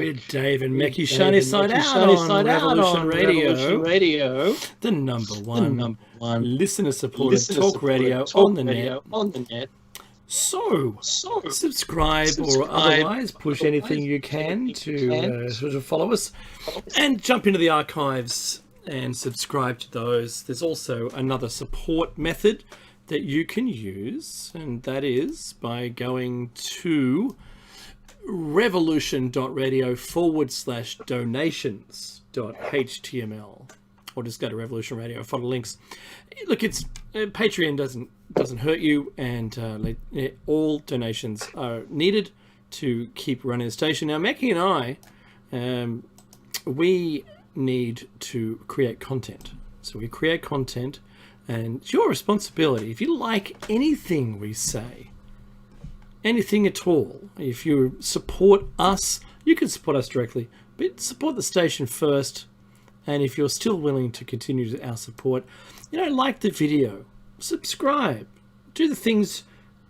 With Dave and Mecky, shiny side out on Revolution Radio, the number one listener-supported talk radio on the net. So subscribe or otherwise push anything you can to sort of follow us and jump into the archives and subscribe to those. There's also another support method that you can use, and that is by going to revolution.radio/donations.html, or just go to Revolution Radio, follow links. Look, it's Patreon doesn't hurt you, and all donations are needed to keep running the station. Now, Mecky and I, we need to create content. So we create content, and it's your responsibility. If you like anything we say, anything at all, if you support us, you can support us directly, but support the station first. And if you're still willing to continue our support, like the video, subscribe, do the things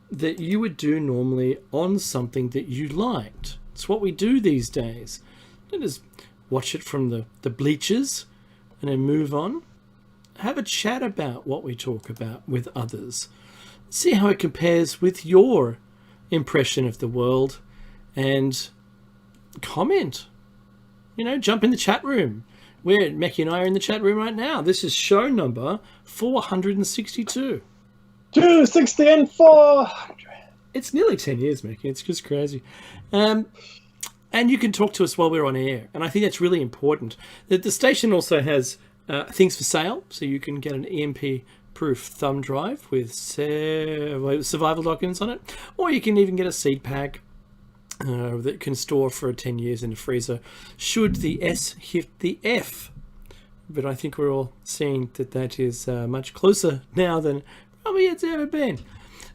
that you would do normally on something that you liked. It's what we do these days. Don't just watch it from the bleachers and then move on. Have a chat about what we talk about with others. See how it compares with your impression of the world, and comment. Jump in the chat room. Mecky and I are in the chat room right now. This is show number 462. 260 and 400. It's nearly 10 years, Mecky. It's just crazy. And you can talk to us while we're on air, and I think that's really important. The station also has things for sale, so you can get an EMP-proof thumb drive with survival documents on it, or you can even get a seed pack that can store for 10 years in the freezer should the S hit the F. But I think we're all seeing that is much closer now than probably it's ever been.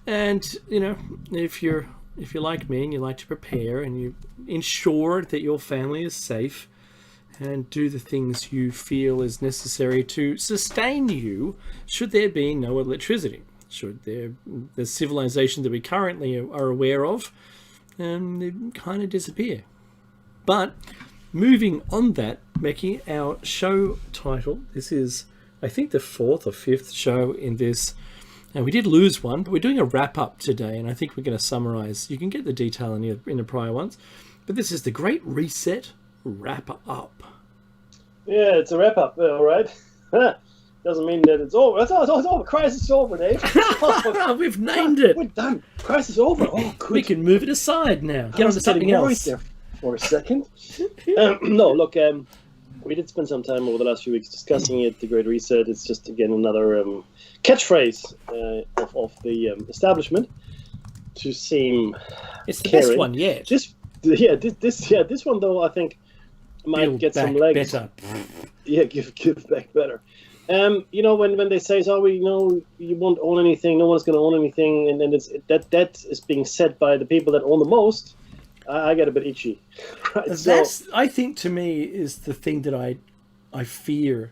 And if you're like me and you like to prepare and you ensure that your family is safe and do the things you feel is necessary to sustain you should there be no electricity, should the civilization that we currently are aware of they kind of disappear. But moving on that, Mecky, our show title, this is I think the 4th or 5th show in this, and we did lose one, but we're doing a wrap-up today, and I think we're going to summarize. You can get the detail in the prior ones, but this is the Great Reset Wrap-Up. Yeah, it's a wrap-up, all right. Doesn't mean that it's over. It's over. Crisis is over, Dave. We've named it. We're done. Crisis is over. Oh, good. We can move it aside now. Get on to something else. There for a second. No, look, we did spend some time over the last few weeks discussing it, the Great Reset. It's just, again, another catchphrase of the establishment to seem It's the caring. best one yet. This one, though, I think might Build get some back legs. better. Yeah, give back better. When they say, you won't own anything, no one's going to own anything, and then that is being said by the people that own the most, I get a bit itchy. Right? That's, I think, to me, is the thing that I fear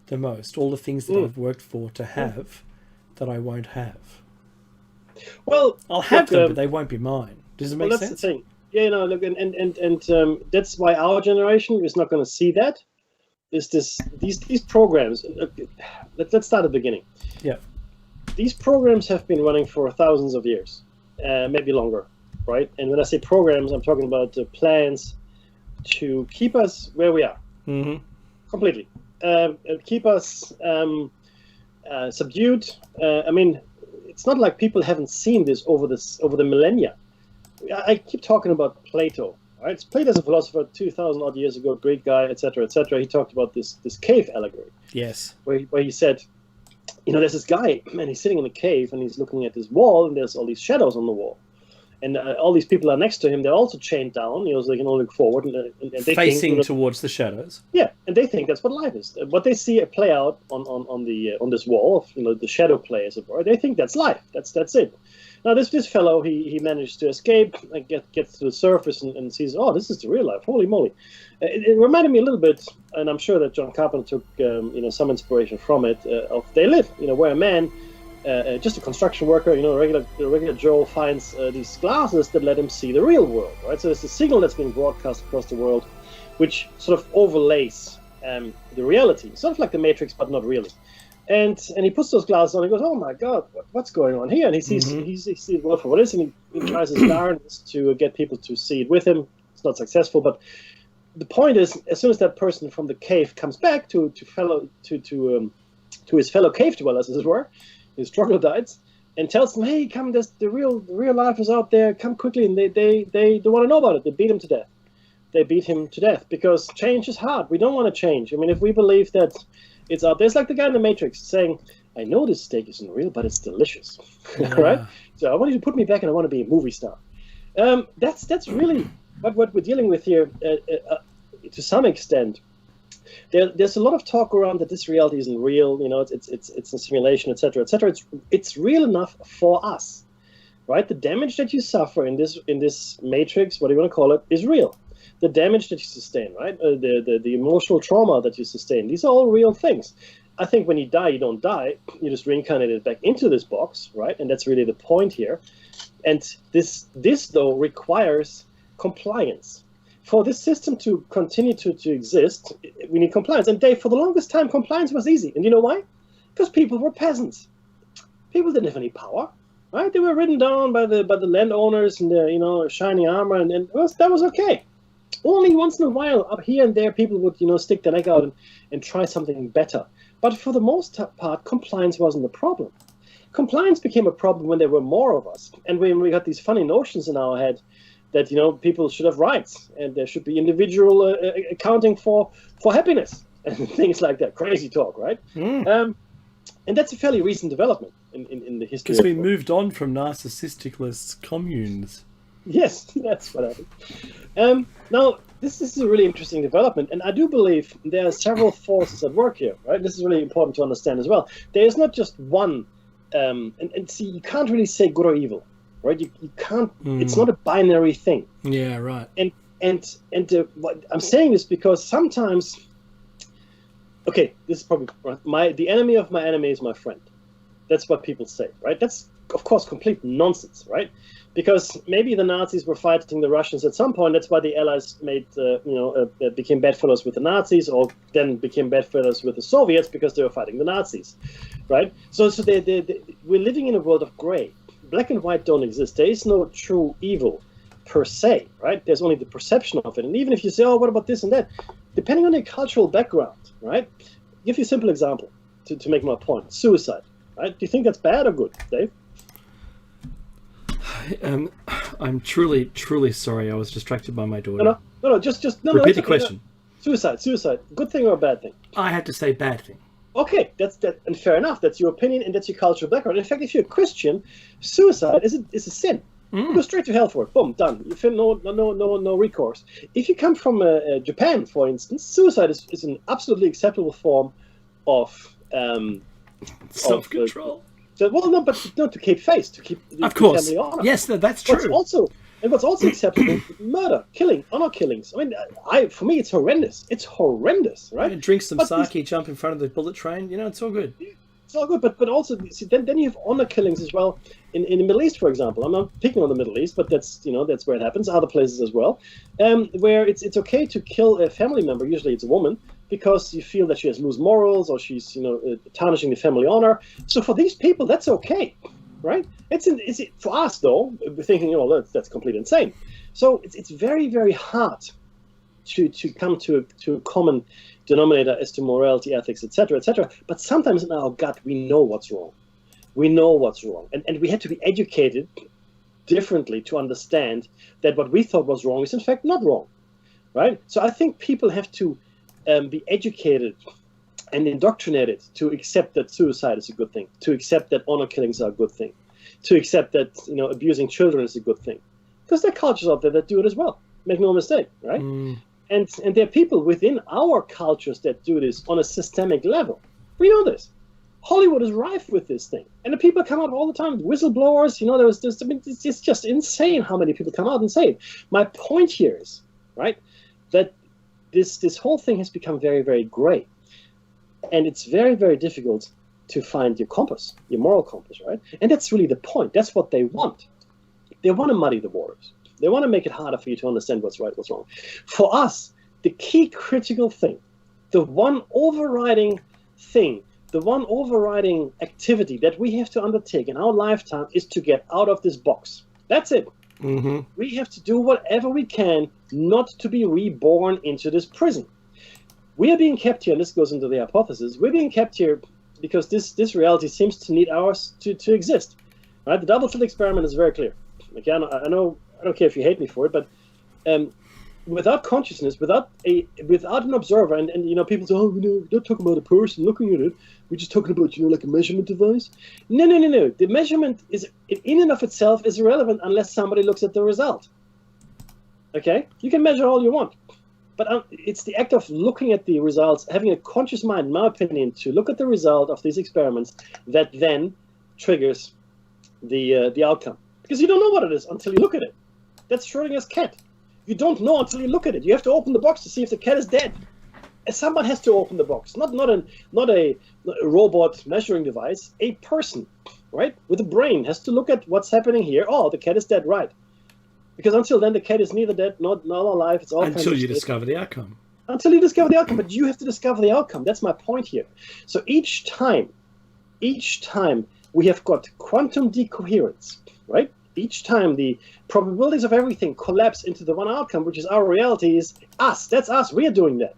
the most. All the things that I've worked for to have that I won't have. Well, I'll have them, but they won't be mine. Does it make sense? That's the thing. Yeah, and that's why our generation is not going to see that. These programs. Let's start at the beginning. Yeah. These programs have been running for thousands of years, maybe longer, right? And when I say programs, I'm talking about the plans to keep us where we are, completely, keep us subdued. It's not like people haven't seen this over the millennia. I keep talking about Plato. Right? Plato's a philosopher 2,000 odd years ago, great guy, etc., etc. He talked about this cave allegory. Yes. Where he said, there's this guy, and he's sitting in a cave, and he's looking at this wall, and there's all these shadows on the wall. And all these people are next to him. They're also chained down, so they can only look forward. And they facing towards the shadows. Yeah, and they think that's what life is. What they see play out on this wall, the shadow play, as it were, they think that's life. That's it. Now, this fellow, he managed to escape and gets to the surface and sees, oh, this is the real life. Holy moly. It reminded me a little bit, and I'm sure that John Carpenter took some inspiration from it, of They Live, where a man just a construction worker, regular Joe finds these glasses that let him see the real world, right? So it's a signal that's being broadcast across the world, which sort of overlays the reality, sort of like the Matrix, but not really. And he puts those glasses on and goes, oh my God, what's going on here? And he sees he sees it well for what it is, and he tries his darndest to get people to see it with him. It's not successful, but the point is, as soon as that person from the cave comes back to his fellow cave dwellers, as it were, his troglodytes, and tells them, hey, come, the real life is out there, come quickly, and they don't want to know about it. They beat him to death. They beat him to death because change is hard. We don't want to change. I mean, if we believe that it's out there, it's like the guy in the Matrix saying, I know this steak isn't real, but it's delicious, right? So I want you to put me back and I want to be a movie star. That's really what we're dealing with here to some extent. There's a lot of talk around that this reality isn't real, it's a simulation, etc., etc. It's real enough for us, right? The damage that you suffer in this matrix, what do you want to call it, is real. The damage that you sustain, right? The emotional trauma that you sustain, these are all real things. I think when you die, you don't die. You just reincarnated back into this box, right? And that's really the point here. And this though requires compliance. For this system to continue to exist, we need compliance. And Dave, for the longest time, compliance was easy. And you know why? Because people were peasants. People didn't have any power, right? They were ridden down by the landowners in their shiny armor, and that was okay. Only once in a while, up here and there, people would stick their neck out and try something better. But for the most part, compliance wasn't a problem. Compliance became a problem when there were more of us, and when we got these funny notions in our head that people should have rights and there should be individual accounting for happiness and things like that. Crazy talk, right? And that's a fairly recent development in the history. Because we moved on from narcissistic-less communes. Yes, that's what happened. Now, this is a really interesting development, and I do believe there are several forces at work here, right? This is really important to understand as well. There is not just one, and see, you can't really say good or evil, right? You can't. It's not a binary thing. Yeah, right. And what I'm saying this because sometimes, okay, this is probably right. The enemy of my enemy is my friend. That's what people say, right? That's of course complete nonsense, right? Because maybe the Nazis were fighting the Russians at some point. That's why the Allies became bedfellows with the Nazis, or then became bedfellows with the Soviets because they were fighting the Nazis, right? So we're living in a world of gray. Black and white don't exist. There is no true evil per se, right? There's only the perception of it. And even if you say, oh, what about this and that? Depending on your cultural background, right? I'll give you a simple example to make my point. Suicide, right? Do you think that's bad or good, Dave? I'm truly sorry. I was distracted by my daughter. No. Just repeat the question. Suicide. Good thing or a bad thing? I had to say bad thing. Okay, that's and fair enough. That's your opinion and that's your cultural background. In fact, if you're a Christian, suicide is a sin. Go straight to hell for it. Boom, done. You feel no recourse. If you come from Japan, for instance, suicide is an absolutely acceptable form of self-control. To keep face, to keep of course. Family honor. Yes, that's true. What's also acceptable, murder, killing, honor killings. I mean, for me, it's horrendous. It's horrendous, right? And drink some sake, jump in front of the bullet train. It's all good. It's all good, but also see, then you have honor killings as well in the Middle East, for example. I'm not picking on the Middle East, but that's where it happens. Other places as well, where it's okay to kill a family member. Usually, it's a woman, because you feel that she has loose morals or she's tarnishing the family honor. So for these people, that's okay, right? It's for us though. We're thinking, that's completely insane. So it's very, very hard to come to a common denominator as to morality, ethics, etc., etc. But sometimes in our gut, we know what's wrong. We know what's wrong, and we had to be educated differently to understand that what we thought was wrong is in fact not wrong, right? So I think people have to be educated and indoctrinated to accept that suicide is a good thing, to accept that honor killings are a good thing, to accept that abusing children is a good thing, because there are cultures out there that do it as well. Make no mistake, right? And there are people within our cultures that do this on a systemic level. We know this. Hollywood is rife with this thing, and the people come out all the time. Whistleblowers, it's just insane how many people come out and say it. My point here is, right, that this whole thing has become very, very gray, and it's very, very difficult to find your compass, your moral compass, right? And that's really the point. That's what they want. They want to muddy the waters. They want to make it harder for you to understand what's right, what's wrong. For us, the key critical thing, the one overriding thing, the one overriding activity that we have to undertake in our lifetime is to get out of this box. That's it. Mm-hmm. We have to do whatever we can not to be reborn into this prison. We are being kept here, and this goes into the hypothesis, we're being kept here because this reality seems to need ours to exist. Right? The double-slit experiment is very clear. Again, I know, I don't care if you hate me for it, but without consciousness, without an observer, and people say, oh, we're not talking about a person looking at it, we're just talking about, like a measurement device. No. The measurement is, in and of itself, is irrelevant unless somebody looks at the result. Okay? You can measure all you want. But it's the act of looking at the results, having a conscious mind, in my opinion, to look at the result of these experiments that then triggers the outcome. Because you don't know what it is until you look at it. That's Schrodinger's cat. You don't know until you look at it. You have to open the box to see if the cat is dead. And someone has to open the box, not a robot measuring device. A person, right, with a brain has to look at what's happening here. Oh, the cat is dead, right? Because until then, the cat is neither dead nor alive. It's all until you discover the outcome. Until you discover the outcome, but you have to discover the outcome. That's my point here. So each time we have got quantum decoherence, right? Each time the probabilities of everything collapse into the one outcome, which is our reality, is us. That's us. We are doing that.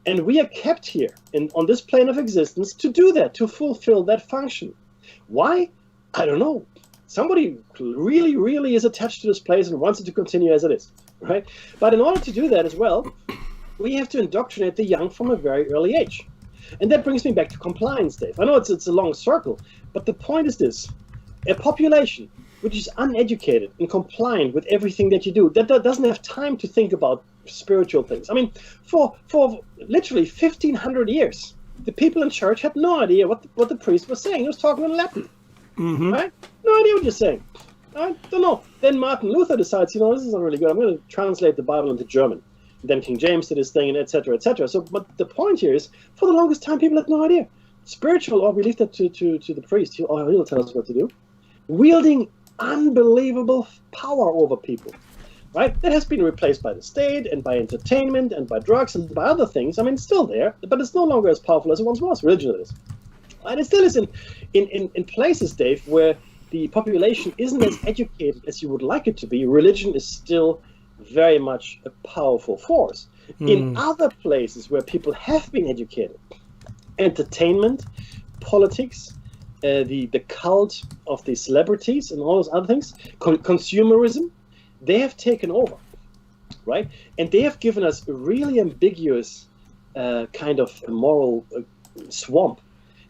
And we are kept here on this plane of existence to do that, to fulfill that function. Why? I don't know. Somebody really, really is attached to this place and wants it to continue as it is, right? But in order to do that as well, we have to indoctrinate the young from a very early age. And that brings me back to compliance, Dave. I know it's a long circle, but the point is this. A population which is uneducated and compliant with everything that you do, that doesn't have time to think about spiritual things. I mean, for literally 1,500 years, the people in church had no idea what the priest was saying. He was talking in Latin. Mm-hmm. Right? No idea what you're saying. I don't know. Then Martin Luther decides, this is not really good. I'm going to translate the Bible into German. And then King James did his thing, and et cetera, et cetera. So, but the point here is, for the longest time, people had no idea. Spiritual, we leave that to the priest. He'll tell us what to do. Wielding unbelievable power over people. Right? That has been replaced by the state and by entertainment and by drugs and by other things. I mean, it's still there, but it's no longer as powerful as it once was. Religion is. And it still is in places, Dave, where the population isn't as educated as you would like it to be. Religion is still very much a powerful force. In other places where people have been educated, entertainment, politics, the cult of the celebrities and all those other things, consumerism, they have taken over, right? And they have given us a really ambiguous kind of moral swamp.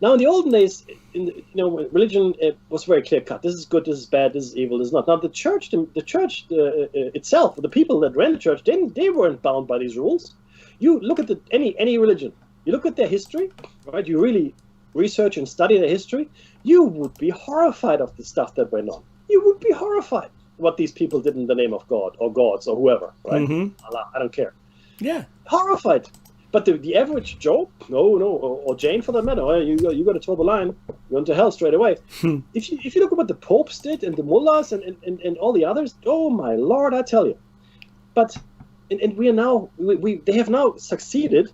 Now, in the olden days, religion was very clear cut. This is good. This is bad. This is evil. This is not. Now, the church itself, the people that ran the church, they weren't bound by these rules. You look at any religion. You look at their history, right? You really research and study their history. You would be horrified of the stuff that went on. You would be horrified what these people did in the name of God or gods or whoever, right? Mm-hmm. Allah, I don't care. Yeah, horrified. But the average Joe, or Jane for that matter, you got to toe the line, you're into hell straight away. If you look at what the popes did and the mullahs and all the others, oh my Lord, I tell you. But and we are now they have now succeeded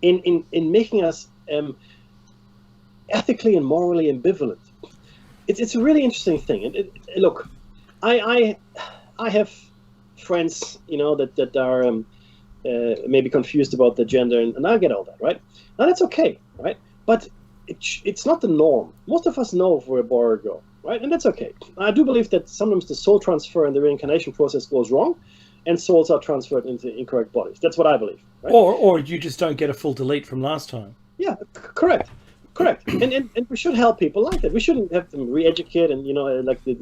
in making us ethically and morally ambivalent. It's a really interesting thing. And look, I have friends that are. Maybe confused about the gender, and I get all that, right? Now that's okay, right? But it's not the norm. Most of us know if we're a boy or a girl, right? And that's okay. I do believe that sometimes the soul transfer in the reincarnation process goes wrong, and souls are transferred into incorrect bodies. That's what I believe, right? Or you just don't get a full delete from last time. Yeah, correct. And we should help people like that. We shouldn't have them re-educate and like there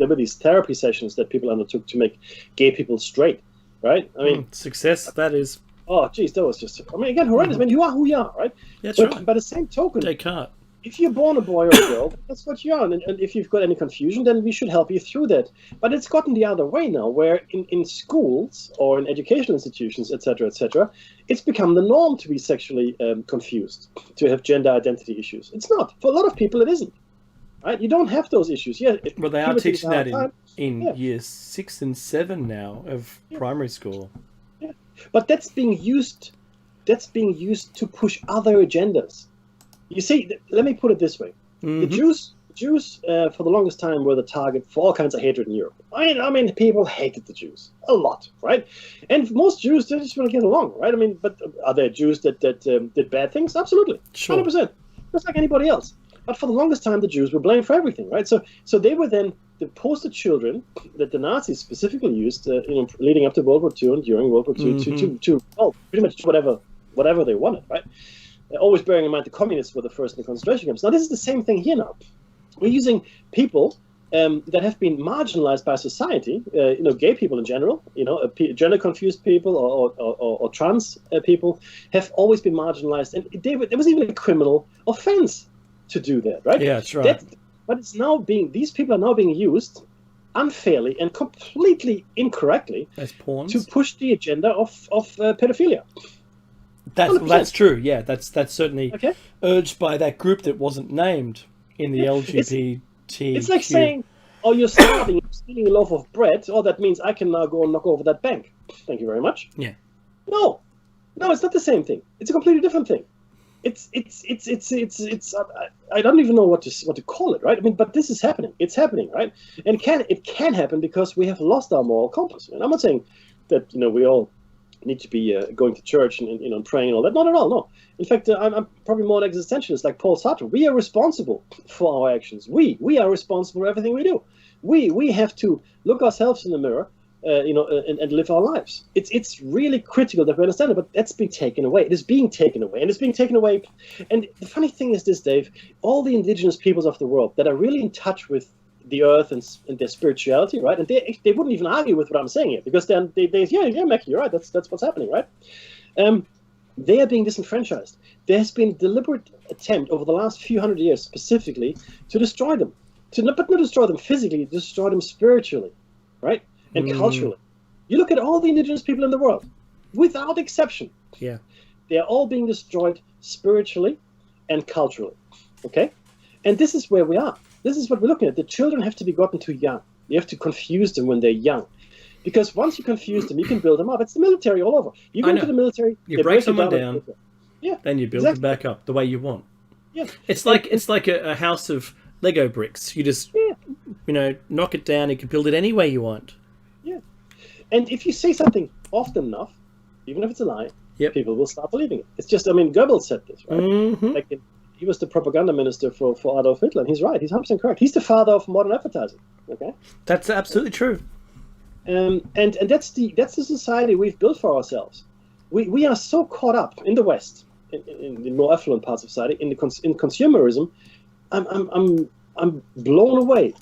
were these therapy sessions that people undertook to make gay people straight. Right? I mean, success, that is. Oh, geez, that was just. I mean, again, horrendous. I mean, you are who you are, right? That's right. By the same token, 𝐫𝐞𝐯𝐶. if you're born a boy or a girl, that's what you are. And if you've got any confusion, then we should help you through that. But it's gotten the other way now, where in schools or in educational institutions, etc., it's become the norm to be sexually confused, to have gender identity issues. It's not. For a lot of people, it isn't. Right? You don't have those issues. Yeah. Well, they are teaching that in years 6 and 7 now of primary school. Yeah. But that's being used to push other agendas. You see, let me put it this way: the Jews for the longest time were the target for all kinds of hatred in Europe. I mean, people hated the Jews a lot, right? And most Jews, they just want to get along, right? I mean, but are there Jews that did bad things? Absolutely, 100%, just like anybody else. But for the longest time, the Jews were blamed for everything, right? So they were then the poster children that the Nazis specifically used, leading up to World War II and during World War II to pretty much whatever they wanted, right? Always bearing in mind the communists were the first in the concentration camps. Now, this is the same thing here now. We're using people that have been marginalized by society, gay people in general, gender-confused people or trans people have always been marginalized. And there was even a criminal offense to do that, right? Yeah, that's right. But these people are now being used unfairly and completely incorrectly as pawns to push the agenda of pedophilia. That's true. Yeah, that's certainly urged by that group that wasn't named in the LGBT. It's like saying, "Oh, you're starving, you're stealing a loaf of bread. Oh, that means I can now go and knock over that bank. Thank you very much." Yeah. No, it's not the same thing. It's a completely different thing. It's I don't even know what to call it, right? I mean, but this is happening. It's happening, right? And it can happen because we have lost our moral compass. And I'm not saying that we all need to be going to church and praying and all that. Not at all. No. In fact, I'm probably more an existentialist, like Paul Sartre. We are responsible for our actions. We are responsible for everything we do. We have to look ourselves in the mirror, and live our lives. It's really critical that we understand it, but that's being taken away. It is being taken away, and it's being taken away. And the funny thing is this, Dave: all the indigenous peoples of the world that are really in touch with the earth and their spirituality, right? And they wouldn't even argue with what I'm saying here, because then yeah, Mackie, you're right. That's what's happening, right? They are being disenfranchised. There has been a deliberate attempt over the last few hundred years, specifically, to destroy them, but not destroy them physically, destroy them spiritually, right? And culturally. You look at all the indigenous people in the world, without exception. Yeah. They're all being destroyed spiritually and culturally. Okay? And this is where we are. This is what we're looking at. The children have to be gotten too young. You have to confuse them when they're young. Because once you confuse them, you can build them up. It's the military all over. You go into the military, you break someone down, then you build them back up the way you want. Yeah. It's like a house of Lego bricks. You just knock it down, you can build it any way you want. Yeah. And if you say something often enough, even if it's a lie, people will start believing it. It's just, Goebbels said this, right? He was the propaganda minister for Adolf Hitler, and he's right. He's 100% correct. He's the father of modern advertising. Okay, that's absolutely true. And that's the society we've built for ourselves. We are so caught up in the West, in the more affluent parts of society, in consumerism. I'm blown away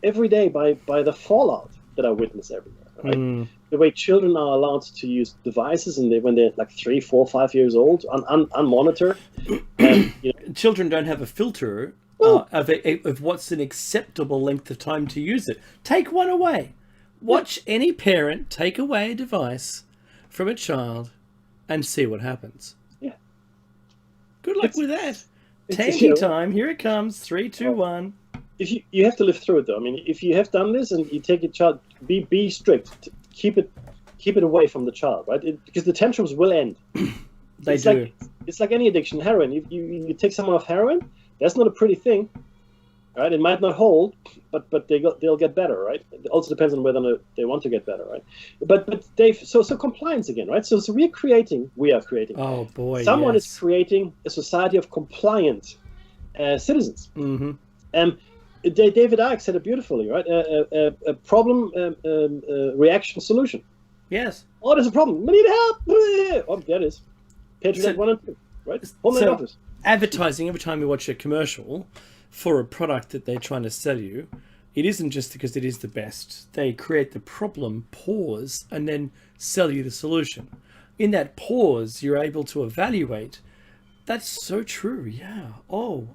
every day by the fallout that I witness everywhere. Right? The way children are allowed to use devices, and when they're like 3, 4, 5 years old, unmonitored. Children don't have a filter of what's an acceptable length of time to use it. Take one away. Watch any parent take away a device from a child and see what happens. Yeah. Good luck with that. Tanking time. Here it comes. 3, 2, 1. If you have to live through it, though. I mean, if you have done this and you take a child, be strict. Keep it away from the child, right? Because the tantrums will end. It's like any addiction. Heroin. You take someone off heroin, that's not a pretty thing, right? It might not hold, but they'll get better, right? It also depends on whether or not they want to get better, right? But Dave, so compliance again, right? So we are creating. Oh boy! Someone is creating a society of compliant citizens. Mm-hmm. David Icke said it beautifully, right? A problem, reaction, solution. Yes. Oh, there's a problem. We need help. Oh, there it is. Patriot 1 and 2, right? Homeland Office. Advertising, every time you watch a commercial for a product that they're trying to sell you, it isn't just because it is the best. They create the problem, pause, and then sell you the solution. In that pause, you're able to evaluate. That's so true, yeah. Oh,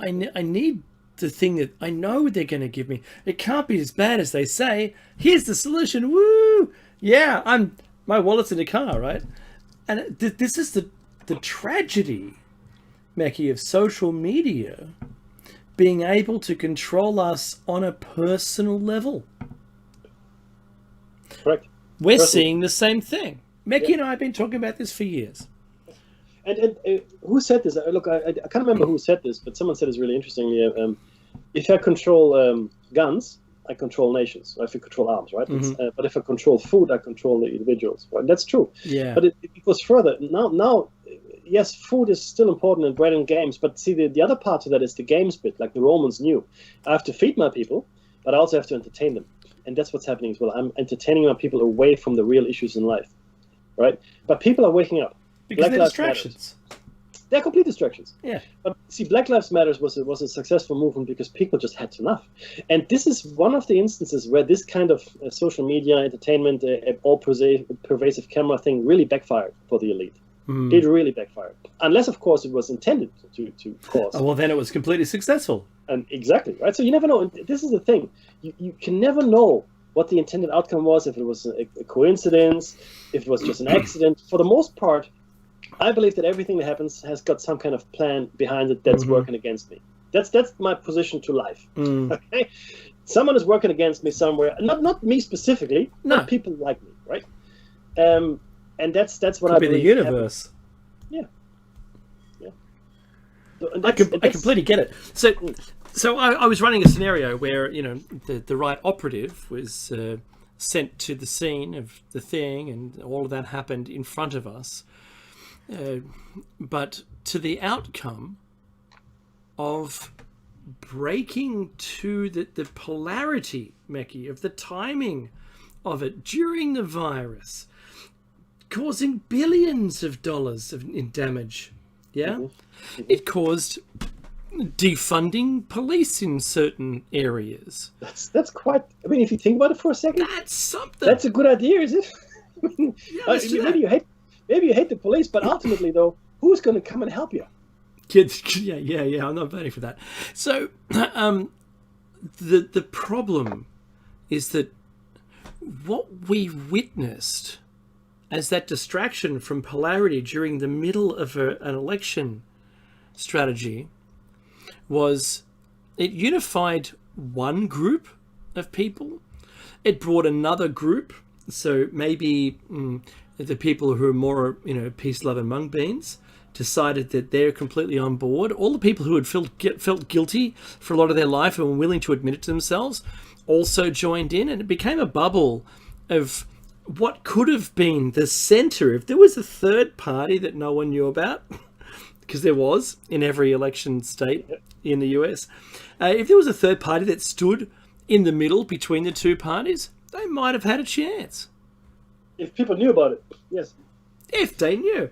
I need the thing that I know they're going to give me. It can't be as bad as they say. Here's the solution. Woo! Yeah, my wallet's in the car, right? And this is the tragedy, Mackie, of social media being able to control us on a personal level. Correct. We're seeing the same thing. Mackie and I have been talking about this for years. And who said this? Look, I can't remember who said this, but someone said this really interestingly. If I control guns, I control nations. Or if I control arms, right? But if I control food, I control the individuals. Right? That's true. Yeah. But it goes further. Now, yes, food is still important and bread and games. But see, the other part of that is the games bit, like the Romans knew. I have to feed my people, but I also have to entertain them. And that's what's happening as well. I'm entertaining my people away from the real issues in life, right? But people are waking up. Because they're distractions. They're complete distractions. Yeah. But see, Black Lives Matter was a successful movement because people just had enough. And this is one of the instances where this kind of social media, entertainment, all-pervasive camera thing really backfired for the elite. It really backfired. Unless, of course, it was intended to cause. Oh, well, then it was completely successful. And exactly, right? So you never know. And this is the thing. You can never know what the intended outcome was, if it was a coincidence, if it was just an accident. For the most part, I believe that everything that happens has got some kind of plan behind it that's working against me. That's my position to life. Okay, someone is working against me somewhere. Not me specifically, but people like me, right? And that's what I believe. Could be the universe. Yeah. I completely get it. So I was running a scenario where the right operative was sent to the scene of the thing, and all of that happened in front of us. But to the outcome of breaking to the polarity, Mackie, of the timing of it during the virus, causing billions of dollars in damage. Yeah? It caused defunding police in certain areas. That's quite... I mean, if you think about it for a second... That's something. That's a good idea, is it? Maybe you hate the police, but ultimately, though, who's going to come and help you? Kids, yeah. I'm not voting for that. So, the problem is that what we witnessed as that distraction from polarity during the middle of an election strategy was it unified one group of people. It brought another group. So maybe the people who are more, peace, love, and mung beans decided that they're completely on board. All the people who had felt guilty for a lot of their life and were willing to admit it to themselves also joined in, and it became a bubble of what could have been the center. If there was a third party that no one knew about, because there was in every election state in the US, if there was a third party that stood in the middle between the two parties, they might have had a chance. If people knew about it, yes. If they knew.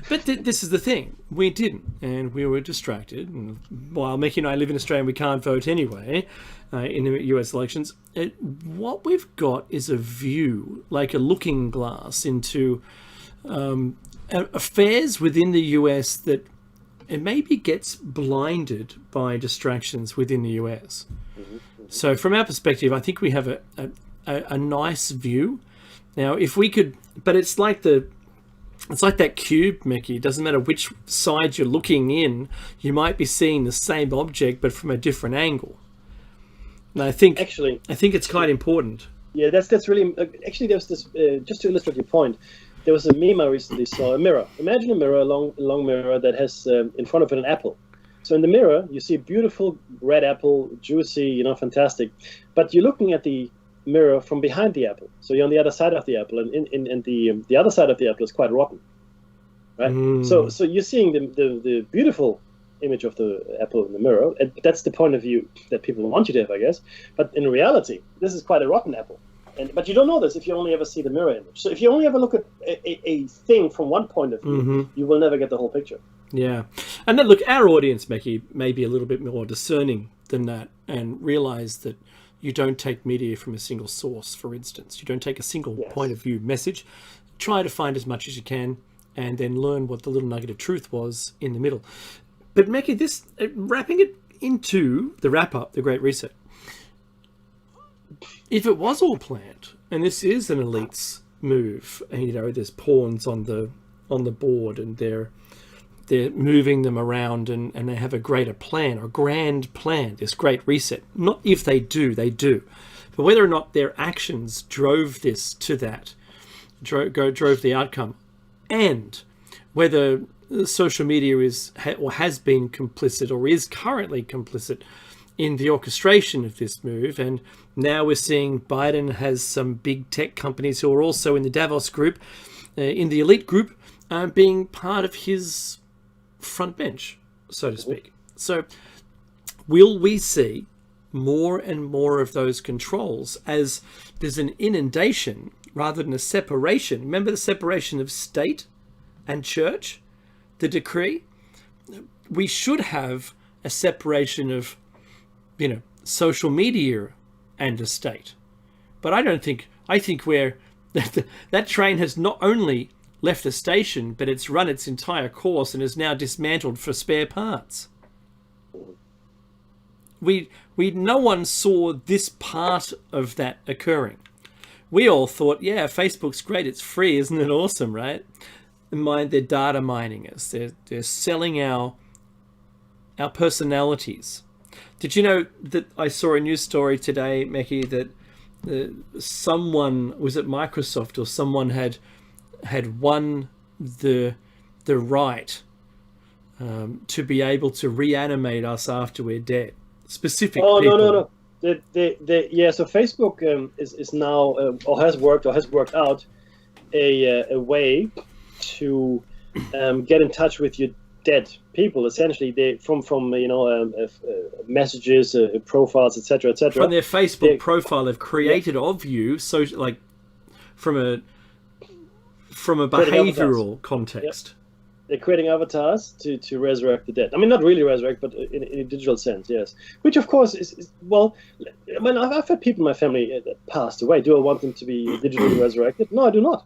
But this is the thing. We didn't, and we were distracted. And while Mickey and I live in Australia, we can't vote anyway in the US elections. What we've got is a view, like a looking glass into affairs within the US that it maybe gets blinded by distractions within the US. So from our perspective, I think we have a nice view. Now, if we could, but it's like that cube, Mickey. It doesn't matter which side you're looking in, you might be seeing the same object, but from a different angle. And I think it's quite important. Yeah, that's really actually. There's this just to illustrate your point. There was a meme I recently saw. A mirror. Imagine a mirror, a long mirror that has in front of it an apple. So in the mirror, you see a beautiful red apple, juicy, fantastic. But you're looking at the mirror from behind the apple. So you're on the other side of the apple, and the other side of the apple is quite rotten, right? So you're seeing the beautiful image of the apple in the mirror, and that's the point of view that people want you to have, I guess. But in reality, this is quite a rotten apple. But you don't know this if you only ever see the mirror image. So if you only ever look at a thing from one point of view, you will never get the whole picture. Yeah. And then look, our audience, Mickey, may be a little bit more discerning than that and realize that you don't take media from a single source, for instance. You don't take a single point of view message. Try to find as much as you can and then learn what the little nugget of truth was in the middle. But Mickey, this wrapping it into the wrap-up, the Great Reset. If it was all planned, and this is an elite's move, and you know, there's pawns on the board, and they're moving them around, and they have a greater plan, or grand plan, this Great Reset. Not if they do, they do. But whether or not their actions drove this to that, drove the outcome, and whether social media is or has been complicit or is currently complicit in the orchestration of this move. And now we're seeing Biden has some big tech companies who are also in the Davos group, in the elite group, being part of his front bench, so to speak. So will we see more and more of those controls as there's an inundation rather than a separation? Remember the separation of state and church, the decree? We should have a separation of, you know, social media and the state. But I think where that train has not only left the station, but it's run its entire course and is now dismantled for spare parts. No one saw this part of that occurring. We all thought, yeah, Facebook's great, it's free, isn't it awesome, right? They're data mining us. They're selling our personalities. Did you know that I saw a news story today, Mekhi, that someone was at Microsoft, or someone had won the right to be able to reanimate us after we're dead? Specific people. No. So Facebook is now or has worked out a way to get in touch with your dead people. Essentially, they from messages, profiles, etc. From their Facebook profile, they've created of you, so like from a behavioral context. Yep. They're creating avatars to resurrect the dead. I mean, not really resurrect, but in a digital sense, yes. Which, of course, is well. I mean, I've had people in my family that passed away. Do I want them to be digitally resurrected? No, I do not.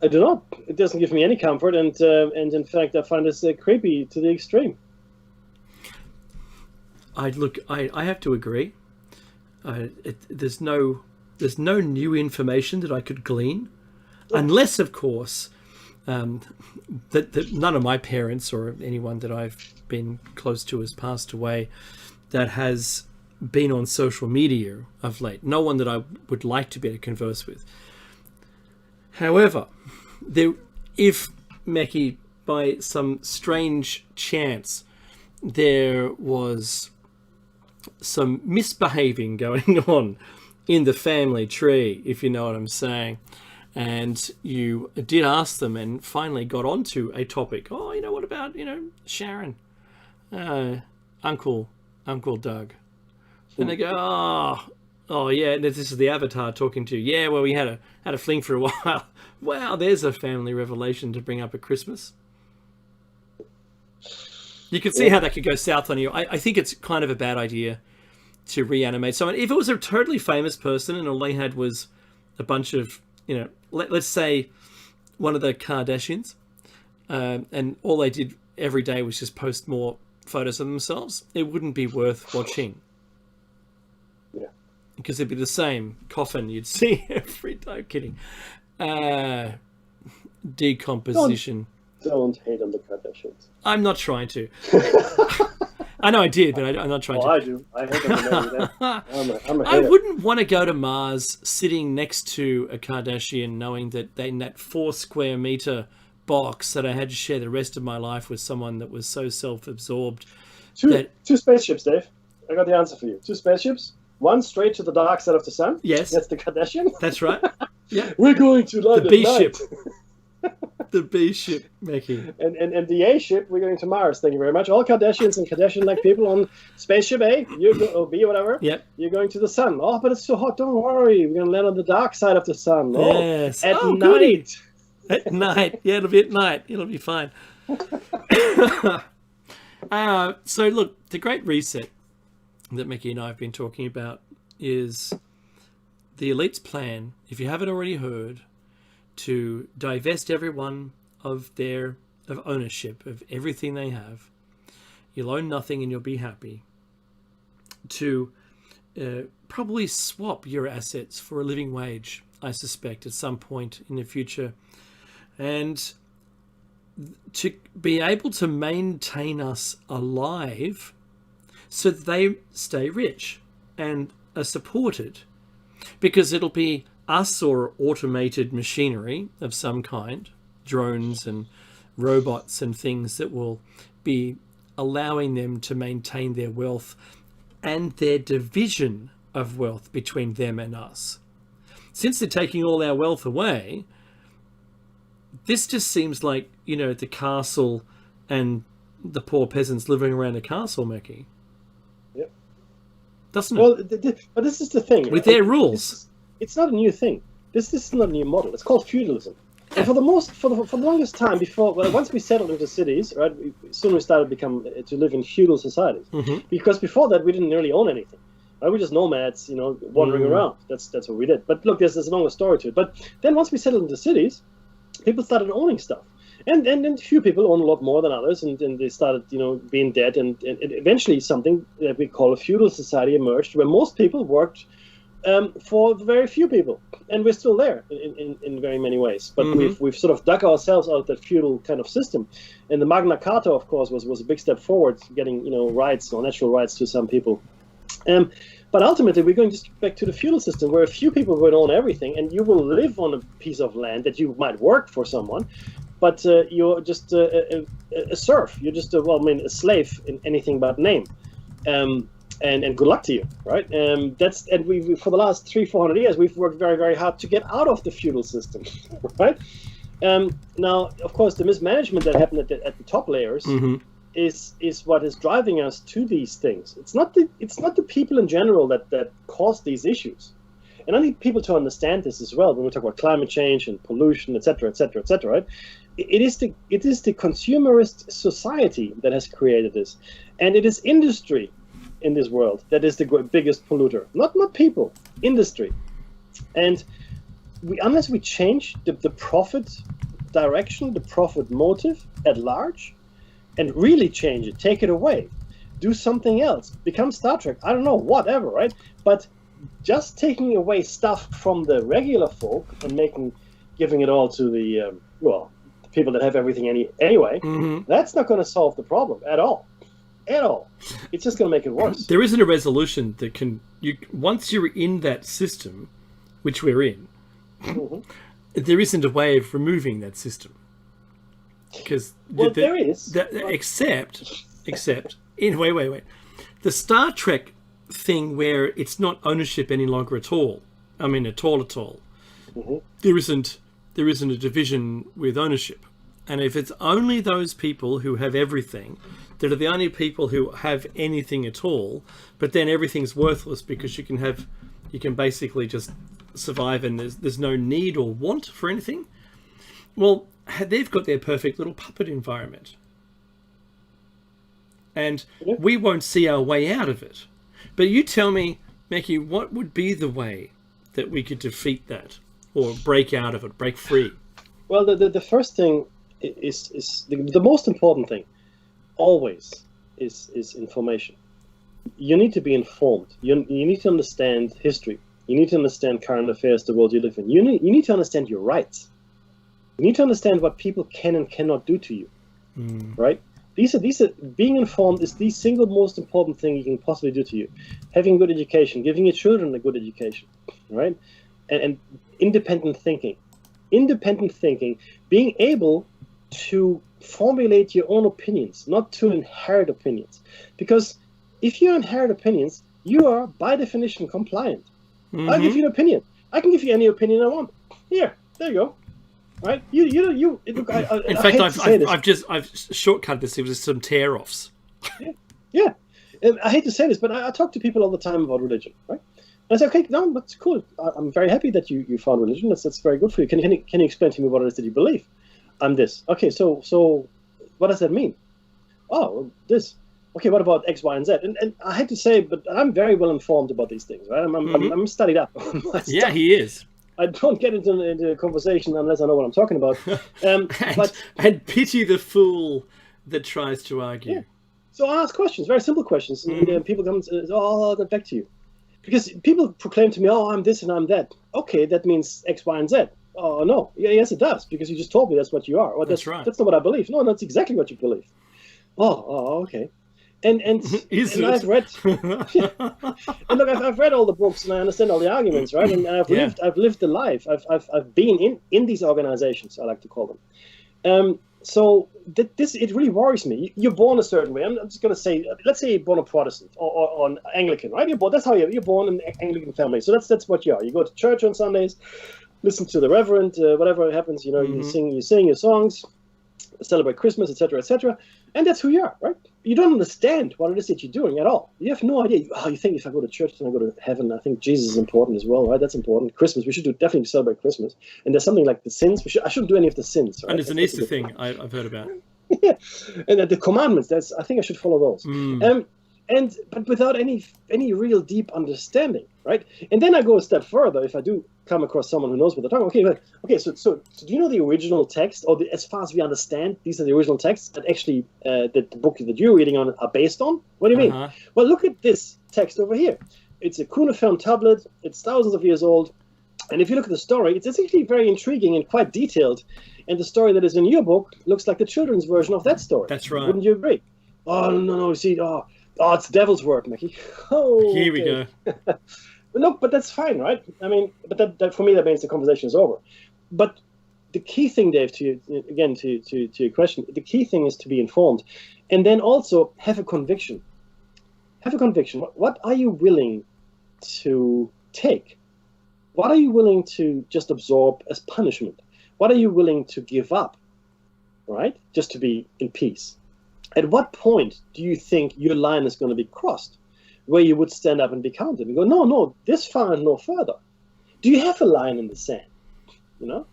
I do not. It doesn't give me any comfort, and in fact, I find this creepy to the extreme. I have to agree. There's no new information that I could glean, unless, of course, that none of my parents or anyone that I've been close to has passed away that has been on social media of late. No one that I would like to be able to converse with. However, if, Mekhi, by some strange chance, there was some misbehaving going on in the family tree, if you know what I'm saying, and you did ask them and finally got onto a topic. Oh, what about, Sharon, Uncle Doug? Then they go, oh yeah, this is the avatar talking to you. Yeah, well, we had a fling for a while. Wow, there's a family revelation to bring up at Christmas. You can see how that could go south on you. I think it's kind of a bad idea to reanimate someone. If it was a totally famous person and all they had was a bunch of, let's say one of the Kardashians, and all they did every day was just post more photos of themselves, it wouldn't be worth watching. Yeah. Because it'd be the same coffin you'd see every day. I'm kidding. Decomposition. Don't hate on the Kardashians. I'm not trying to. I know I did, but I'm not trying to. I do. I hate them. I'm a hater. I wouldn't want to go to Mars sitting next to a Kardashian knowing that in that 4 square meter box that I had to share the rest of my life with someone that was so self-absorbed. Two spaceships, Dave. I got the answer for you. 2 spaceships. One straight to the dark side of the sun. Yes. That's the Kardashian. That's right. Yeah. We're going to London. The B ship. The B ship, Mekhi. And the A ship, we're going to Mars. Thank you very much. All Kardashians and Kardashian-like people on spaceship A, or B, whatever. Yep. You're going to the sun. Oh, but it's so hot. Don't worry. We're going to land on the dark side of the sun. Yes. At night. Goody. At night. Yeah, it'll be at night. It'll be fine. So look, the Great Reset that Mekhi and I have been talking about is the elite's plan, if you haven't already heard, to divest everyone of ownership of everything they have, you'll own nothing and you'll be happy, to probably swap your assets for a living wage, I suspect, at some point in the future, and to be able to maintain us alive so that they stay rich and are supported, because it'll be us or automated machinery of some kind, drones and robots and things, that will be allowing them to maintain their wealth and their division of wealth between them and us. Since they're taking all our wealth away, this just seems like, the castle and the poor peasants living around a castle, Mickey. Yep. Doesn't it? Well, but this is the thing. With their rules. It's not a new thing. This is not a new model. It's called feudalism. And for the longest time once we settled into cities, right, soon we started to live in feudal societies. Mm-hmm. Because before that, we didn't really own anything. Right? We were just nomads, wandering around. That's what we did. But look, there's a longer story to it. But then once we settled into cities, people started owning stuff. And a few people own a lot more than others, and they started, being dead. And eventually something that we call a feudal society emerged, where most people worked for very few people, and we're still there in very many ways. But we've sort of dug ourselves out of that feudal kind of system, and the Magna Carta, of course, was a big step forward, getting rights or natural rights to some people. But ultimately, we're going just back to the feudal system, where a few people will own everything, and you will live on a piece of land that you might work for someone, but you're just a serf. You're just a slave in anything but name. And good luck to you, right? We for the last 300-400 years, we've worked very, very hard to get out of the feudal system, right? Now, of course, the mismanagement that happened at the top layers is what is driving us to these things. It's not the people in general that cause these issues, and I need people to understand this as well when we talk about climate change and pollution, etc., etc., etc. Right? It is the consumerist society that has created this, and it is industry in this world that is the biggest polluter, not people, industry. And unless we change the profit direction, the profit motive at large, and really change it, take it away, do something else, become Star Trek, I don't know, whatever, right? But just taking away stuff from the regular folk and giving it all to the people that have everything anyway, that's not going to solve the problem at all. It's just going to make it worse. There isn't a resolution that once you're in that system, which we're in, there isn't a way of removing that system. Because there is. Except wait. The Star Trek thing, where it's not ownership any longer at all. I mean, at all. There isn't a division with ownership. And if it's only those people who have everything that are the only people who have anything at all, but then everything's worthless because you can basically just survive and there's no need or want for anything, well, they've got their perfect little puppet environment. And we won't see our way out of it. But you tell me, Mickey, what would be the way that we could defeat that or break out of it, break free? Well, the first thing is the most important thing always is information. You need to be informed. You need to understand history. You need to understand current affairs, the world you live in. You need to understand your rights. You need to understand what people can and cannot do to you, right? These are being informed is the single most important thing you can possibly do to you. Having good education, giving your children a good education, right? And independent thinking, being able to formulate your own opinions, not to inherit opinions. Because if you inherit opinions, you are by definition compliant. I'll give you an opinion. I can give you any opinion I want. There you go. Right? Look, in fact, I've shortcut this. It was some tear-offs. Yeah. And I hate to say this, but I talk to people all the time about religion, right? And I say, okay, no, that's cool. I'm very happy that you found religion. That's very good for you. Can you explain to me what it is that you believe? I'm this. Okay, so what does that mean? Oh, this. Okay, what about X, Y, and Z? And I hate to say, but I'm very well informed about these things, right? I'm studied up on my Yeah, stuff. he is. I don't get into a conversation unless I know what I'm talking about. And pity the fool that tries to argue. So I ask questions, very simple questions, and people come and say, "Oh, I'll get back to you," because people proclaim to me, "Oh, I'm this and I'm that." Okay, that means X, Y, and Z. Oh no, yes, it does, because you just told me that's what you are. Well, That's right. That's not what I believe. No, that's exactly what you believe. Okay. And Is and it? I've read, and look, I've read all the books and I understand all the arguments, right? And I've lived the life. I've been in these organizations, I like to call them. So this it really worries me. You're born a certain way. I'm just going to say, let's say you're born a Protestant or an Anglican, right? That's how you're born in an Anglican family. So that's what you are. You go to church on Sundays, listen to the reverend, whatever happens. You sing your songs, celebrate Christmas, etc., and that's who you are, right? You don't understand what it is that you're doing at all. You have no idea. You think if I go to church, then I go to heaven. I think Jesus is important as well, right? That's important. Christmas, we should definitely celebrate Christmas. And there's something like the sins. I shouldn't do any of the sins, right? And there's an Easter thing I've heard about. Yeah, and the commandments. I think I should follow those. But without any real deep understanding, right? And then I go a step further. If I do come across someone who knows what they're talking about, so do you know the original text, or as far as we understand, these are the original texts that actually that the book that you're reading on are based on? What do you mean? Well, look at this text over here. It's a cuneiform tablet. It's thousands of years old. And if you look at the story, it's actually very intriguing and quite detailed. And the story that is in your book looks like the children's version of that story. That's right. Wouldn't you agree? Oh, no, you see, it's the devil's work, Mickey. Oh, here we go. But that's fine, right? I mean, but that for me, that means the conversation is over. But the key thing, Dave, to your question, the key thing is to be informed, and then also have a conviction. Have a conviction. What are you willing to take? What are you willing to just absorb as punishment? What are you willing to give up, right? Just to be in peace. At what point do you think your line is going to be crossed, where you would stand up and be counted and go, no, this far and no further? Do you have a line in the sand? Do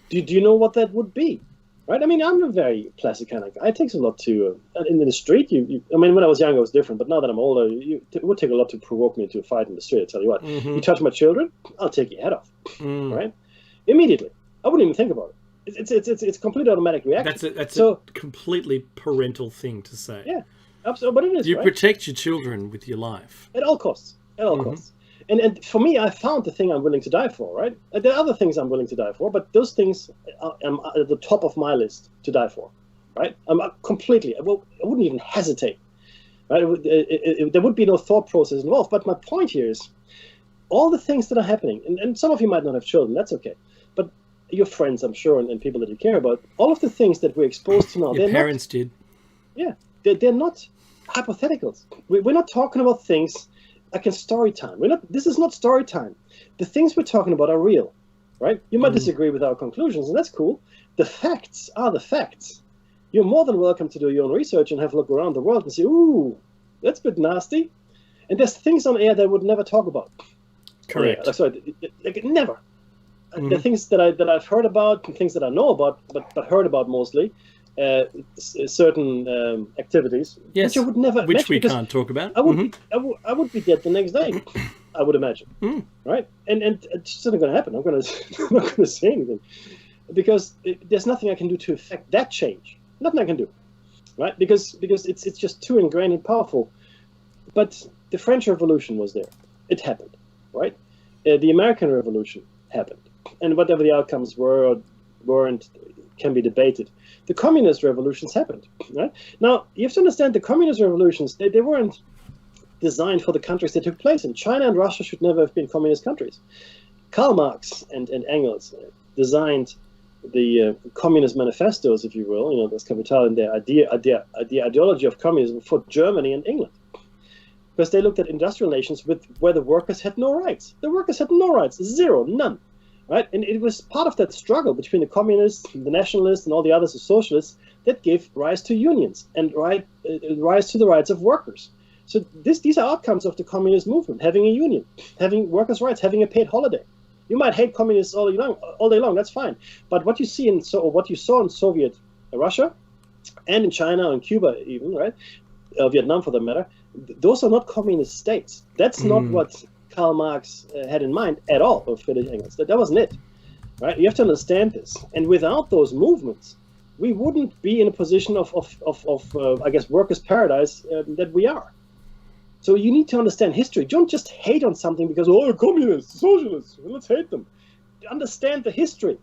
you know what that would be? Right? I mean, I'm a very placid kind of guy. It takes a lot to, in the street, I mean, when I was younger, it was different, but now that I'm older, it would take a lot to provoke me to a fight in the street. I tell you what, you touch my children, I'll take your head off, right? Immediately. I wouldn't even think about it. It's a complete automatic reaction. That's a completely parental thing to say. Yeah, absolutely. But it is. You right? protect your children with your life at all costs. At all costs. And for me, I found the thing I'm willing to die for. Right. There are other things I'm willing to die for, but those things are at the top of my list to die for. Right. I'm completely. I wouldn't even hesitate. Right. There would be no thought process involved. But my point here is, all the things that are happening, and some of you might not have children. That's okay. But your friends, I'm sure, and people that you care about, all of the things that we're exposed to now. Your parents did. Yeah, they're not hypotheticals. We're not talking about things like in story time. This is not story time. The things we're talking about are real, right? You might disagree with our conclusions, and that's cool. The facts are the facts. You're more than welcome to do your own research and have a look around the world and say, ooh, that's a bit nasty. And there's things on air that I would never talk about. Correct. Like never. The things that I've heard about, things that I know about, but heard about mostly, certain activities, yes, which I would never, which we can't talk about. I would be dead the next day, I would imagine, right? And it's not going to happen. I'm not going to say anything, because there's nothing I can do to affect that change. Nothing I can do, right? Because it's just too ingrained and powerful. But the French Revolution was there. It happened, right? The American Revolution happened. And whatever the outcomes were or weren't can be debated. The communist revolutions happened. Right? Now, you have to understand the communist revolutions, they weren't designed for the countries they took place in. China and Russia should never have been communist countries. Karl Marx and Engels designed the communist manifestos, if you will, das Kapital, and the ideology of communism for Germany and England. Because they looked at industrial nations where the workers had no rights. The workers had no rights, zero, none. Right? And it was part of that struggle between the communists, the nationalists, and all the others, the socialists, that gave rise to unions and rise to the rights of workers. So these are outcomes of the communist movement: having a union, having workers' rights, having a paid holiday. You might hate communists all day long. That's fine. But what you see what you saw in Soviet Russia, and in China and Cuba, even, right, Vietnam for that matter, those are not communist states. That's not what Karl Marx had in mind at all, or Friedrich Engels. That wasn't it, right? You have to understand this. And without those movements, we wouldn't be in a position of I guess, workers' paradise that we are. So you need to understand history. Don't just hate on something because, oh, communists, socialists, let's hate them. Understand the history.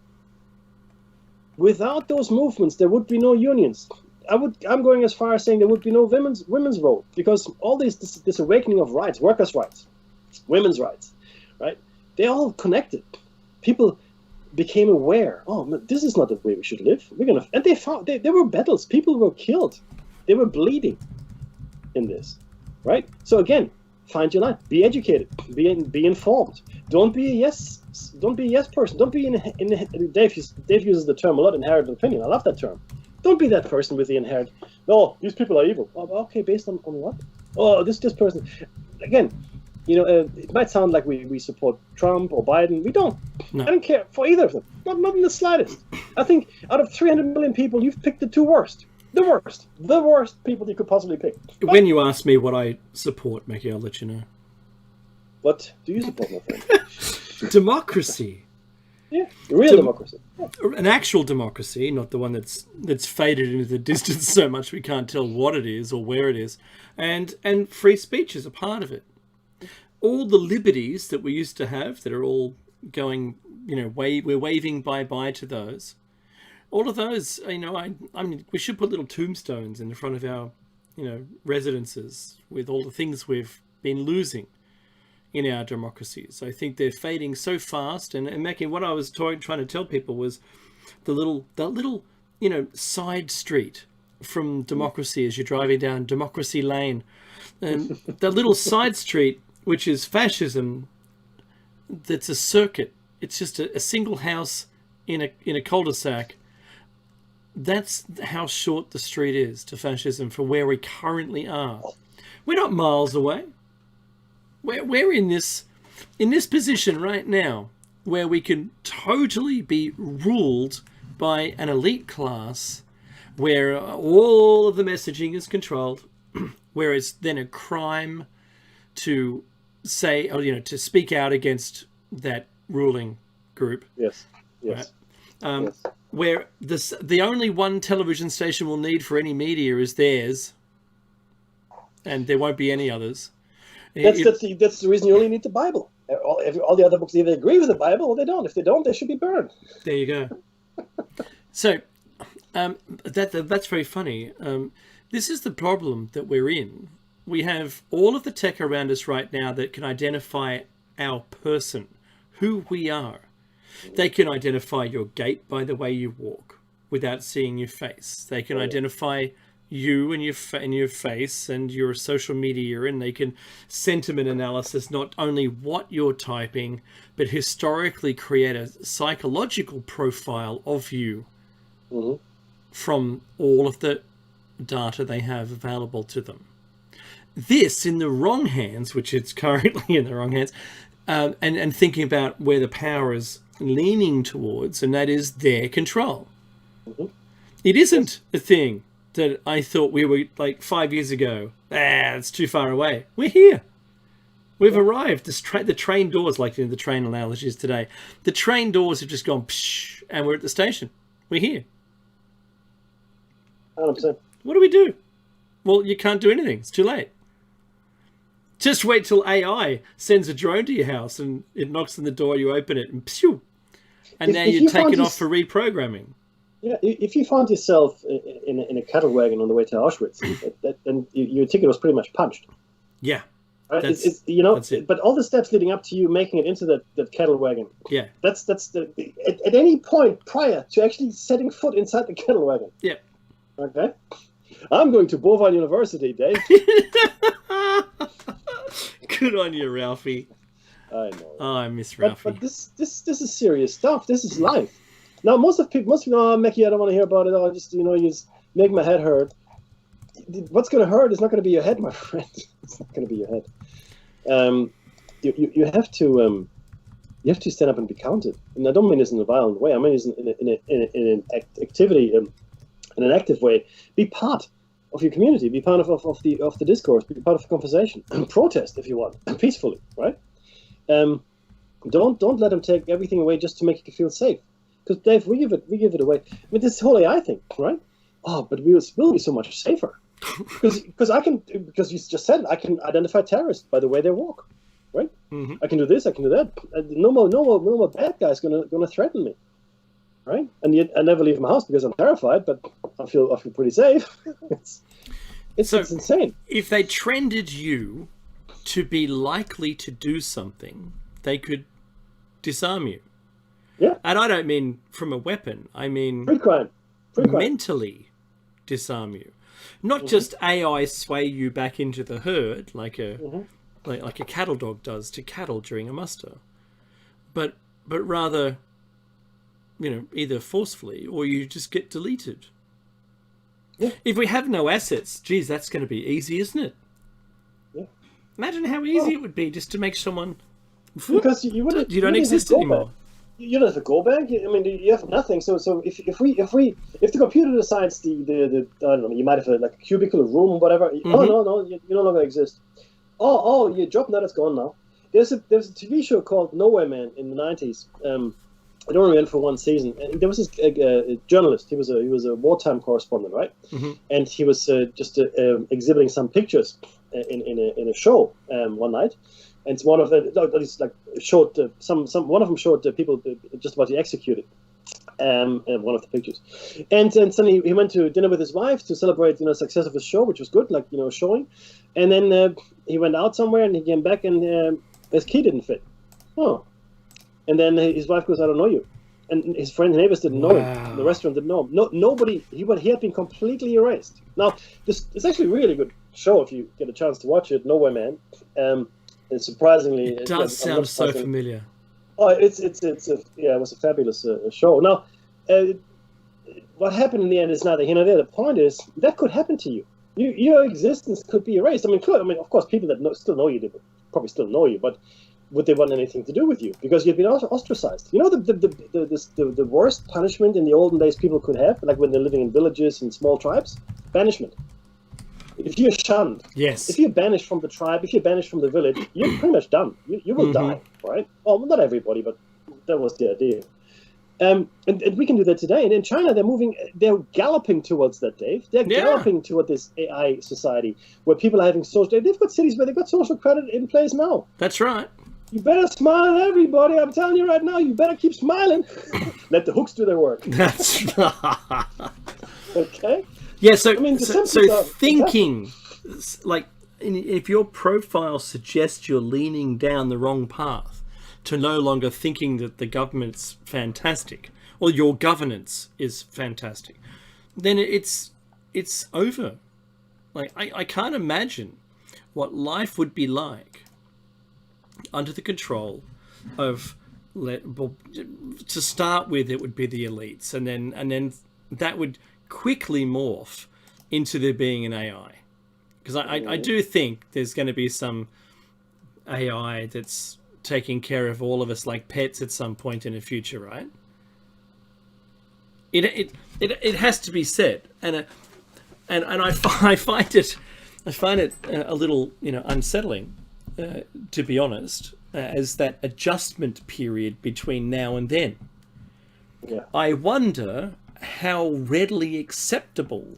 Without those movements, there would be no unions. I'm going as far as saying there would be no women's vote, because all this awakening of rights, workers' rights, women's rights, right? They're all connected. People became aware. Oh, this is not the way we should live. And they found there were battles. People were killed. They were bleeding in this, right? So again, find your line. Be educated. Be informed. Don't be a yes person. Don't be Dave uses the term a lot, inherited opinion. I love that term. Don't be that person with the inherent, no, these people are evil. Oh, okay, based on what? Oh, this person. Again, it might sound like we support Trump or Biden. We don't. No. I don't care for either of them. Not in the slightest. I think out of 300 million people, you've picked the two worst. The worst people you could possibly pick. When you ask me what I support, Mickey, I'll let you know. What do you support, my friend? Democracy. Yeah, real democracy. Yeah. An actual democracy, not the one that's faded into the distance so much we can't tell what it is or where it is. And free speech is a part of it. All the liberties that we used to have that are all going, we're waving bye-bye to those. All of those, I mean, we should put little tombstones in the front of our, residences with all the things we've been losing in our democracies. I think they're fading so fast. And Mackie, what I was trying to tell people was the little side street from democracy as you're driving down Democracy Lane, and that little side street, which is fascism, that's a circuit. It's just a single house in a cul-de-sac. That's how short the street is to fascism from where we currently are. We're not miles away. We're in this position right now where we can totally be ruled by an elite class, where all of the messaging is controlled, where it's then a crime to say, to speak out against that ruling group. Yes. Right? Yes. Where the only one television station will need for any media is theirs, and there won't be any others. That's the reason you only need the Bible. All the other books either agree with the Bible or they don't. If they don't, they should be burned. There you go. So that's very funny. This is the problem that we're in. We have all of the tech around us right now that can identify our person, who we are. They can identify your gait by the way you walk without seeing your face. They can identify you and your face and your social media, and they can sentiment analysis not only what you're typing, but historically create a psychological profile of you from all of the data they have available to them. This in the wrong hands, which it's currently in the wrong hands, and thinking about where the power is leaning towards, and that is their control. It isn't a thing that I thought we were like 5 years ago. It's too far away. We're here. We've arrived. The train doors, like the train analogies today, the train doors have just gone psh, and we're at the station. We're here. 100%. What do we do? Well, you can't do anything. It's too late. Just wait till AI sends a drone to your house and it knocks on the door, you open it, and phew. And now you're taken off for reprogramming. Yeah, if you found yourself in a cattle wagon on the way to Auschwitz, then your ticket was pretty much punched. Yeah. Right? That's it. But all the steps leading up to you making it into that cattle wagon. Yeah. That's at any point prior to actually setting foot inside the cattle wagon. Yeah. Okay. I'm going to Bovine University, Dave. Good on you, Ralphie. I know. Oh, I miss Ralphie. But this is serious stuff. This is life. Now, most people, oh, Mickey, I don't want to hear about it. Oh, just, you just make my head hurt. What's going to hurt is not going to be your head, my friend. It's not going to be your head. You have to stand up and be counted. And I don't mean this in a violent way. I mean this in an activity, in an active way. Be part of your community. Be part of the discourse. Be part of the conversation. Protest if you want, peacefully, right? Don't let them take everything away just to make you feel safe. because Dave, we give it away. I mean, this whole AI thing, right? Oh, but we will be so much safer because because you just said I can identify terrorists by the way they walk, right? Mm-hmm. I can do this, I can do that. No more bad guys gonna threaten me, right? And yet I never leave my house because I'm terrified, but I feel pretty safe. It's insane. If they trended you to be likely to do something, they could disarm you. Yeah. And I don't mean from a weapon. I mean free crime. Mentally disarm you. Not just AI sway you back into the herd like a like a cattle dog does to cattle during a muster, but rather, either forcefully or you just get deleted. Yeah. If we have no assets, geez, that's going to be easy, isn't it? Yeah. Imagine how easy it would be just to make someone. Because you don't exist anymore. Back. You don't have to go back. I mean, you have nothing. So if the computer decides the I don't know, you might have like a cubicle, a room, whatever. Oh no, you no longer exist. Oh, your job now is gone now. There's a TV show called Norweigen in the 90s. I don't remember for one season. There was this a journalist. He was a wartime correspondent, right? And he was just exhibiting some pictures in a show one night. And one of them showed one of them showed people just about to be executed. One of the pictures, and suddenly he went to dinner with his wife to celebrate success of his show, which was good, showing. And then he went out somewhere and he came back and his key didn't fit. Oh, and then his wife goes, "I don't know you," and his friends and neighbors didn't know him. The restaurant didn't know him. Nobody. He had been completely erased. Now it's actually a really good show if you get a chance to watch it. Nowhere Man. And surprisingly, it does sound so familiar. Oh, it was a fabulous show. Now, what happened in the end is nothing. The point is that could happen to you. Your existence could be erased. I mean, of course, people that still know you, they would probably still know you, but would they want anything to do with you because you've been ostracized? The worst punishment in the olden days people could have, like when they're living in villages and small tribes, banishment. If you're shunned, yes. If you're banished from the tribe, if you're banished from the village, you're pretty much done. You will die, right? Well, not everybody, but that was the idea. And we can do that today. And in China, they're galloping towards that, Dave. They're galloping toward this AI society where people are having they've got cities where they've got social credit in place now. That's right. You better smile at everybody. I'm telling you right now, you better keep smiling. Let the hooks do their work. That's right. Okay? Yeah, so thinking, like, if your profile suggests you're leaning down the wrong path to no longer thinking that the government's fantastic or your governance is fantastic, then it's over. Like, I can't imagine what life would be like under the control of, to start with, it would be the elites, and then that would quickly morph into there being an AI, because I do think there's going to be some AI that's taking care of all of us like pets at some point in the future, right? It has to be said, and I find it a little unsettling, to be honest, as that adjustment period between now and then. Yeah. I wonder how readily acceptable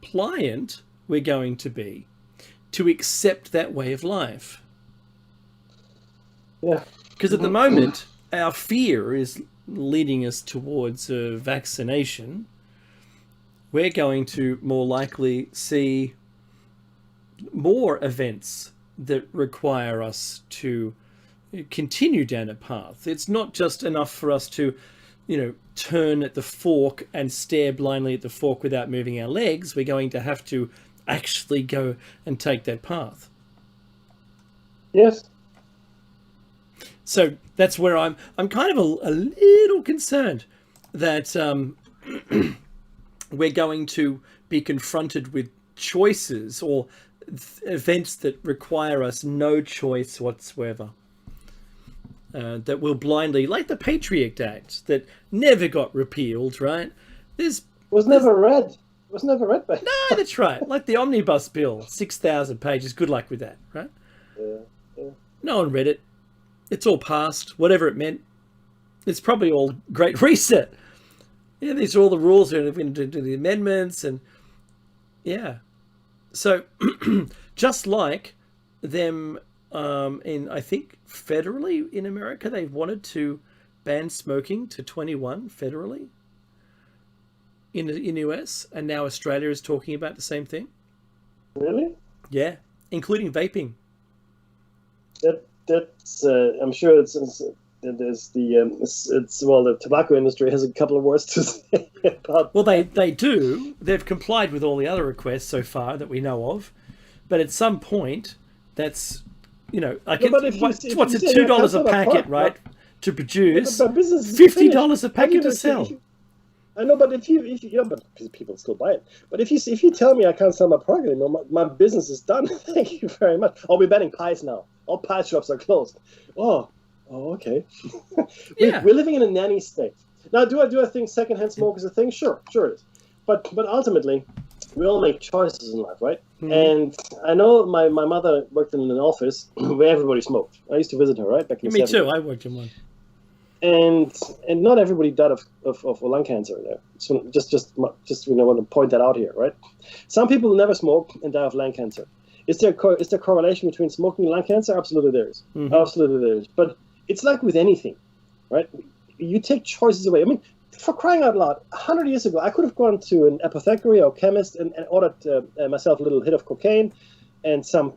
pliant we're going to be to accept that way of life. Yeah. Because at the moment, our fear is leading us towards vaccination. We're going to more likely see more events that require us to continue down a path. It's not just enough for us to turn at the fork and stare blindly at the fork without moving our legs. We're going to have to actually go and take that path. Yes. So that's where I'm kind of a little concerned that we're going to be confronted with choices or events that require us no choice whatsoever. That will blindly, like the Patriot Act, that never got repealed, right? Was never read by. No, that's right. Like the Omnibus Bill, 6,000 pages. Good luck with that, right? Yeah. No one read it. It's all passed, whatever it meant. it's probably all Great Reset. Yeah, these are all the rules that have been to the amendments, and yeah. So just like them in, I think, federally in America, they wanted to ban smoking to 21 federally in the US, and now Australia is talking about the same thing. Really? Yeah, including vaping. That's I'm sure there's the tobacco industry has a couple of words to say about. Well, they do. They've complied with all the other requests so far that we know of, but at some point, that's like what's it, $2 a packet, right? To produce, $50 a packet to sell. I know, but if you but people still buy it. But if you tell me I can't sell my product anymore, my business is done. Thank you very much. I'll be banning pies now. All pie shops are closed. Oh, okay. Yeah. We're living in a nanny state. Now, do I think secondhand smoke is a thing? Sure it is. But ultimately, we all make choices in life, right? Mm-hmm. And I know my mother worked in an office where everybody smoked. I used to visit her, right? Back in Me 70s. too. I worked in one. And not everybody died of lung cancer there. So just want to point that out here, right? Some people never smoke and die of lung cancer. Is there correlation between smoking and lung cancer? Absolutely there is. Mm-hmm. Absolutely there is. But it's like with anything, right? You take choices away. I mean, for crying out loud, 100 years ago, I could have gone to an apothecary or chemist and ordered myself a little hit of cocaine and some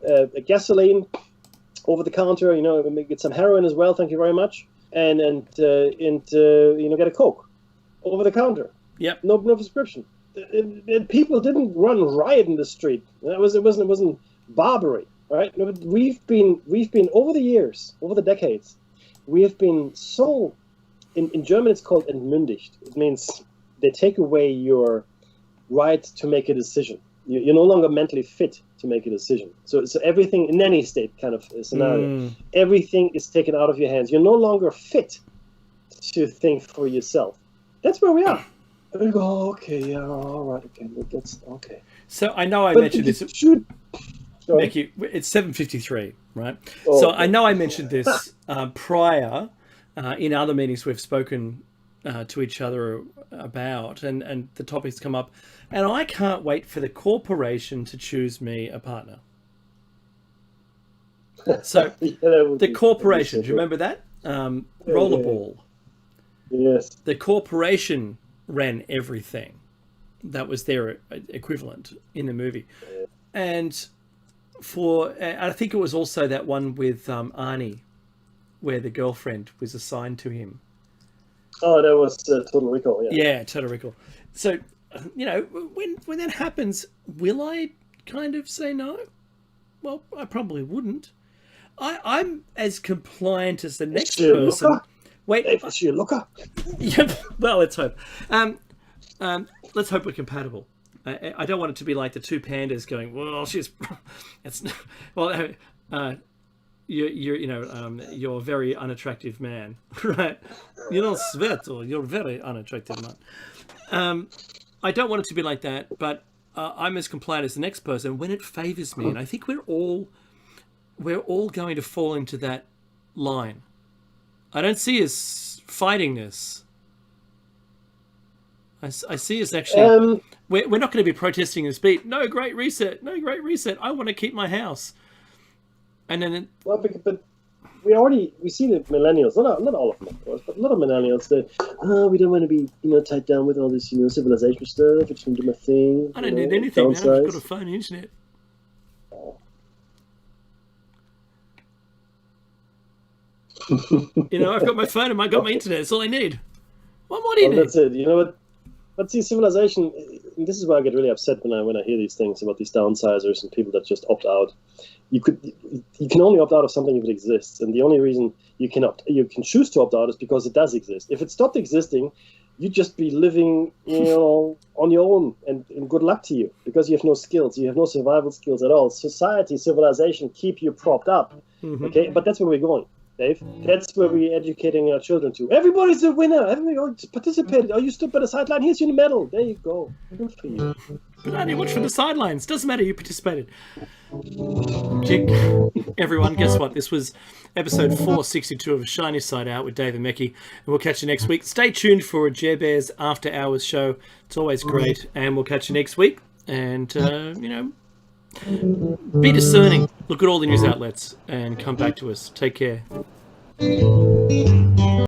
gasoline over the counter. Get some heroin as well. Thank you very much. And get a Coke over the counter. Yep. No prescription. People didn't run riot in the street. It wasn't Barbary, right? No, but we've been over the years, over the decades, we have been so. In German, it's called entmündigt. It means they take away your right to make a decision. You're no longer mentally fit to make a decision. So everything in any state kind of scenario, everything is taken out of your hands. You're no longer fit to think for yourself. That's where we are. And we go, okay, yeah, all right, okay, that's okay. So I know I mentioned this. Thank you. It's 7:53, right? Oh, so okay. I know I mentioned this prior in other meetings we've spoken to each other about, and the topics come up. And I can't wait for the corporation to choose me a partner. So the corporation, do you remember that? Rollerball. Yes. The corporation ran everything. That was their equivalent in the movie. And I think it was also that one with Arnie, where the girlfriend was assigned to him. Oh, that was Total Recall, yeah. Yeah, Total Recall. So, when that happens, will I kind of say no? Well, I probably wouldn't. I'm as compliant as the next person. Looker? Wait, is she a looker? Yeah, well, let's hope. Let's hope we're compatible. I don't want it to be like the two pandas going, well, you're a very unattractive man, right? You're not Sveto, you're a very unattractive man. I don't want it to be like that, but I'm as compliant as the next person when it favors me, and I think we're all going to fall into that line. I don't see us fighting this. I see us actually. We're not going to be protesting this beat. No Great Reset. No Great Reset. I want to keep my house. And then, but we see the millennials. Not all of them, of course, but a lot of millennials that we don't want to be tied down with all this civilization stuff. I just want to do my thing. I don't need anything. Now I've got a phone and internet. I've got my phone and I got my internet. That's all I need. What more do you need? That's it. You know what? But see, civilization. This is why I get really upset when I hear these things about these downsizers and people that just opt out. You can only opt out of something if it exists, and the only reason you can choose to opt out is because it does exist. If it stopped existing, you'd just be living, on your own, and good luck to you, because you have no skills, you have no survival skills at all. Society, civilization keep you propped up, okay? But that's where we're going, Dave. That's where we're educating our children to. Everybody's a winner. Everybody participated. Oh, you stood by the sideline. Here's your medal. There you go. Good for you. But I didn't watch from the sidelines. Doesn't matter. You participated. everyone, guess what? This was episode 462 of A Shiny Side Out with Dave and Mecky, and we'll catch you next week. Stay tuned for a Jer Bears After Hours show. It's always great, and we'll catch you next week. And, be discerning. Look at all the news outlets and come back to us. Take care.